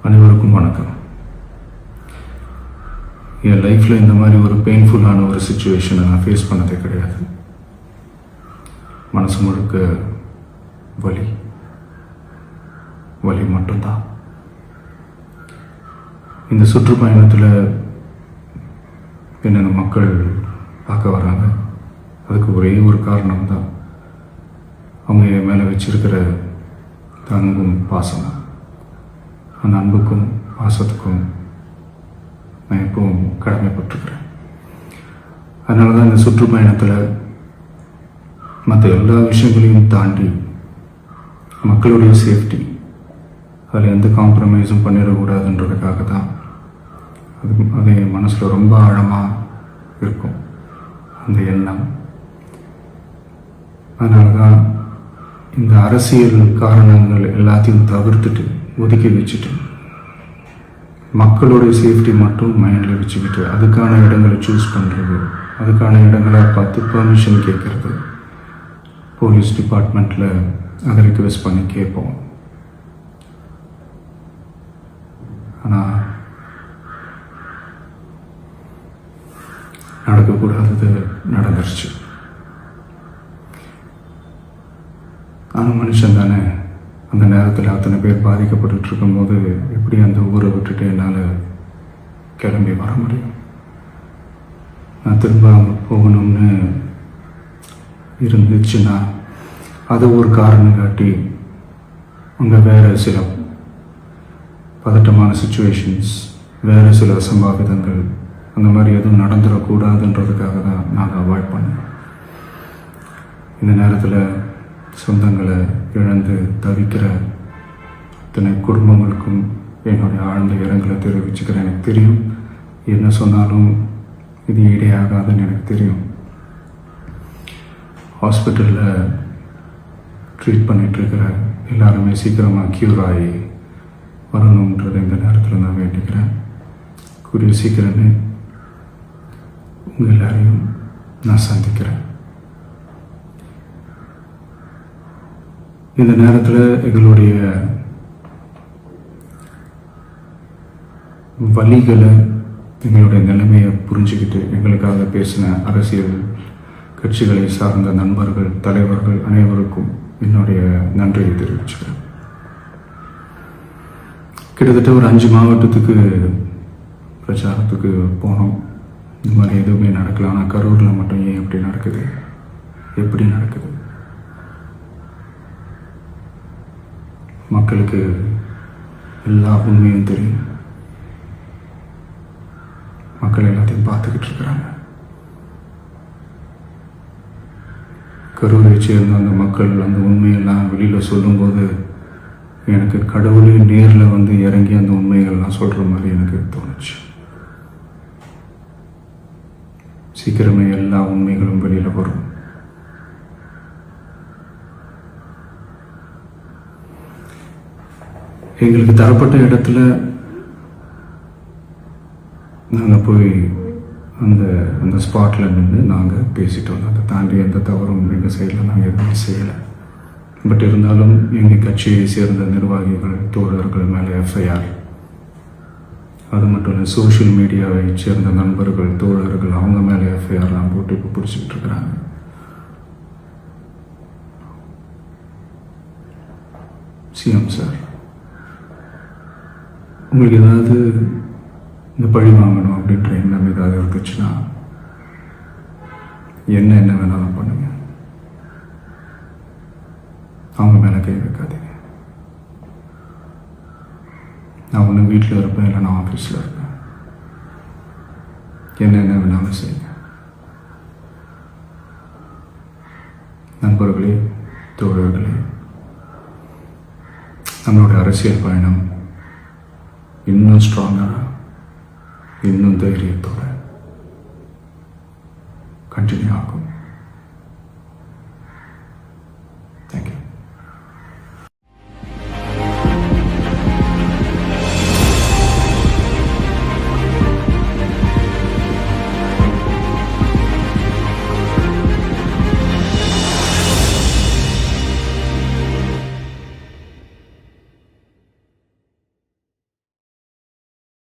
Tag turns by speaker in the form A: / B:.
A: அனைவருக்கும் வணக்கம். என் லைஃப்பில் இந்த மாதிரி ஒரு பெயின்ஃபுல்லான ஒரு சுச்சுவேஷனை நான் ஃபேஸ் பண்ணதே கிடையாது. மனசு முழுக்க வலி வலி மட்டும்தான். இந்த சுற்றுப்பயணத்தில் என்னென்ன மக்கள் பார்க்க வராங்க, அதுக்கு ஒரே ஒரு காரணம் தான், அவங்க என் மேலே வச்சிருக்கிற அன்பும் பாசமும். அந்த அன்புக்கும் பாசத்துக்கும் நான் எப்பவும் கடமைப்பட்டிருக்கிறேன். அதனால தான் இந்த சுற்றுப்பயணத்தில் மற்ற எல்லா விஷயங்களையும் தாண்டி மக்களுடைய சேஃப்டி, அதில் எந்த காம்ப்ரமைஸும் பண்ணிடக்கூடாதுன்றதுக்காக தான் அது என் மனசில் ரொம்ப ஆழமாக இருக்கும் அந்த எண்ணம். அதனால தான் இந்த அரசியல் காரணங்கள் எல்லாத்தையும் தவிர்த்துட்டு ஒதுக்கி வச்சுட்டு மக்களுடைய சேஃப்டி மட்டும் மைண்டில் வச்சுக்கிட்டு அதுக்கான இடங்களை சூஸ் பண்ணுறது, அதுக்கான இடங்களை பார்த்து பெர்மிஷன் கேட்குறது, போலீஸ் டிபார்ட்மெண்ட்டில் அதை ரிக்வெஸ்ட் பண்ணி கேட்போம். ஆனால் நடக்கக்கூடாதது நடந்துருச்சு. ஆனால் மனுஷன் தானே, அந்த நேரத்தில் அத்தனை பேர் பாதிக்கப்பட்டு இருக்கும்போது எப்படி அந்த ஊரை விட்டுட்டு என்னால் கிளம்பி வர முடியும்? நான் திரும்ப அங்கே போகணும்னு இருந்துச்சுன்னா அதை ஒரு காரணம் காட்டி அங்கே வேறு சில பதட்டமான சுச்சுவேஷன்ஸ், வேறு சில அசம்பாவிதங்கள், அந்த மாதிரி எதுவும் நடந்துடக்கூடாதுன்றதுக்காக தான் நான் அவாய்ட் பண்ணேன். இந்த நேரத்தில் சொந்தங்களை இழந்து தவிக்கிற அத்தனை குடும்பங்களுக்கும் என்னுடைய ஆழ்ந்த இரங்கலை தெரிவிச்சுக்கிறேன். எனக்கு தெரியும், என்ன சொன்னாலும் இது ஈடேயாகாதுன்னு எனக்கு தெரியும். ஹாஸ்பிட்டலில் ட்ரீட் பண்ணிகிட்ருக்கிற எல்லாருமே சீக்கிரமாக க்யூர் ஆகி வரணுன்றதை இந்த நேரத்தில் நான் வேண்டிக்கிறேன். கூடிய சீக்கிரமே உங்கள் எல்லாரையும் நான் சந்திக்கிறேன். இந்த நேரத்தில் எங்களுடைய வலிகளை, எங்களுடைய நிலைமையை புரிஞ்சுக்கிட்டு எங்களுக்காக பேசின அரசியல் கட்சிகளை சார்ந்த நண்பர்கள், தலைவர்கள் அனைவருக்கும் என்னுடைய நன்றியை தெரிவிச்சுக்கிறேன். கிட்டத்தட்ட ஒரு 5 மாவட்டத்துக்கு பிரச்சாரத்துக்கு போனோம். இந்த மாதிரி எதுவுமே நடக்கல. ஆனால் கரூரில் மட்டும் ஏன் எப்படி நடக்குது, எப்படி நடக்குது? மக்களுக்கு எல்லா உண்மையும் தெரியும். மக்கள் எல்லாத்தையும் பார்த்துக்கிட்டு இருக்கிறாங்க. கரூரை சேர்ந்த அந்த மக்கள் அந்த உண்மையெல்லாம் வெளியில் சொல்லும்போது எனக்கு கடவுளே நேரில் வந்து இறங்கி அந்த உண்மைகள்லாம் சொல்கிற மாதிரி எனக்கு தோணுச்சு. சீக்கிரமே எல்லா உண்மைகளும் வெளியில் வரும். எங்களுக்கு தரப்பட்ட இடத்துல நாங்கள் போய் அந்த ஸ்பாட்டில் நின்று நாங்கள் பேசிட்டோம். அதை தாண்டி எந்த தவறும் எங்கள் சைடில் நாங்கள் எதுவுமே செய்யலை. பட் இருந்தாலும் எங்கள் கட்சியை சேர்ந்த நிர்வாகிகள், தோழர்கள் மேலே எஃப்ஐஆர், அது மட்டும் இல்லை சோஷியல் மீடியாவை சேர்ந்த நண்பர்கள், தோழர்கள், அவங்க மேலே எஃப்ஐஆர்லாம் போட்டு இப்போ பிடிச்சிக்கிட்டு இருக்கிறாங்க. சிஎம் சார், உங்களுக்கு ஏதாவது இந்த பழி வாங்கணும் அப்படின்ற எண்ணம் ஏதாவது இருந்துச்சுன்னா என்ன வேணாலும் பண்ணுங்க. அவங்க மேலே கை வைக்காதீங்க. நான் ஒன்று வீட்டில் இருப்பேன், இல்லை நான் ஆஃபீஸில் இருப்பேன். என்ன வேணாலும் செய்யுங்க. நண்பர்களே, தோழர்களே, நம்மளுடைய அரசியல் பயணம் இன்னும் ஸ்ட்ராங்காக, இன்னும் தைரியத்தோட கண்டினியூ ஆகும்.